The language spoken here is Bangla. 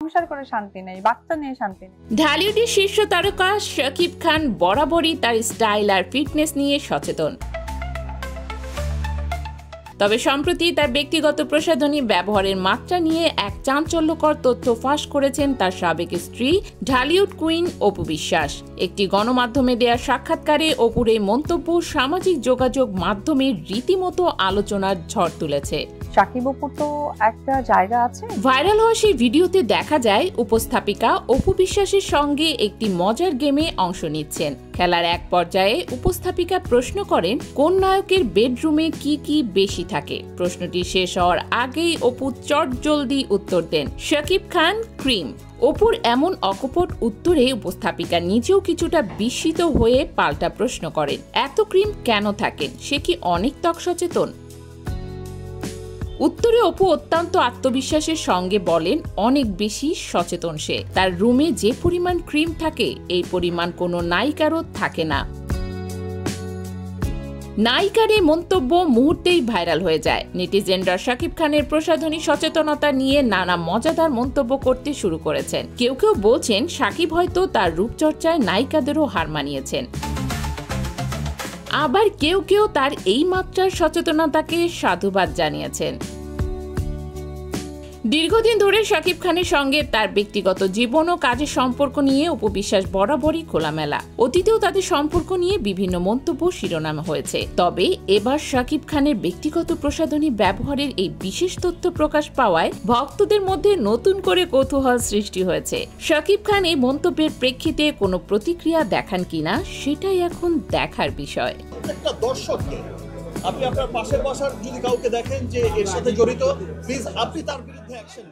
সংসার করে শান্তি নেই, বাচ্চা নিয়ে শান্তি নেই। ঢালিউডের শীর্ষ তারকা শাকিব খান বরাবরই তার স্টাইল আর ফিটনেস নিয়ে সচেতন। তবে সম্প্রতি তার ব্যক্তিগত প্রসাধনী ব্যবহারের মাত্রা নিয়ে এক চাঞ্চল্যকর তথ্য ফাঁস করেছেন তার সাবেক স্ত্রী ঢালিউড কুইন অপু বিশ্বাস। একটি গণমাধ্যমে দেয়া সাক্ষাৎকারে অপুর এই মন্তব্য সামাজিক যোগাযোগ মাধ্যমে রীতিমতো আলোচনার ঝড় তুলেছে। সাকিব অপুর তো একটা জায়গা আছে। ভাইরাল হওয়া সেই ভিডিওতে দেখা যায় উপস্থাপিকা অপু বিশ্বাসের সঙ্গে একটি মজার গেমে অংশ নিচ্ছেন। খেলার এক পর্যায়ে উপস্থাপিকা প্রশ্ন করেন কোন নায়কের বেডরুমে কি কি বেশি থাকে। প্রশ্নটি শেষ হওয়ার আগেই অপু চটজলদি উত্তর দেন শাকিব খান ক্রিম। অপুর এমন অকপট উত্তরে উপস্থাপিকা নিজেও কিছুটা বিস্মিত হয়ে পাল্টা প্রশ্ন করেন এত ক্রিম কেন থাকেন, সে কি অনেক ত্বক সচেতন? উত্তরে অপু অত্যন্ত আত্মবিশ্বাসের সঙ্গে বলেন অনেক বেশি সচেতন সে। তার রুমে যে পরিমাণ ক্রিম থাকে এই পরিমাণ কোনো নায়িকারও থাকে না। নায়িকার এই মন্তব্য মুহূর্তেই ভাইরাল হয়ে যায়। নেটিজেনরা শাকিব খানের প্রসাধনী সচেতনতা নিয়ে নানা মজাদার মন্তব্য করতে শুরু করেছেন। কেউ কেউ বলছেন শাকিব হয়তো তার রূপচর্চায় নায়িকাদেরও হার মানিয়েছেন। আবার কেউ কেউ তার এই মাত্রার সচেতনতাকে সাধুবাদ জানিয়েছেন। দীর্ঘদিন ধরে শাকিব খানের সঙ্গে তার ব্যক্তিগত জীবন ও কাজের সম্পর্ক নিয়ে অপু বিশ্বাস বরাবরই খোলামেলা। অতীতেও তাদের সম্পর্ক নিয়ে বিভিন্ন মন্তব্য শিরোনামে হয়েছে। তবে এবার শাকিব খানের ব্যক্তিগত প্রসাধনী ব্যবহারের এই বিশেষ তথ্য প্রকাশ পাওয়ায় ভক্তদের মধ্যে নতুন করে কৌতূহল সৃষ্টি হয়েছে। শাকিব খান এই মন্তব্যের প্রেক্ষিতে কোনো প্রতিক্রিয়া দেখান কিনা সেটাই এখন দেখার বিষয়। একটা দর্শককে আপনি আপনার পাশের বাসার যদি কাউকে দেখেন যে এর সাথে জড়িত, প্লিজ আপনি তার বিরুদ্ধে অ্যাকশন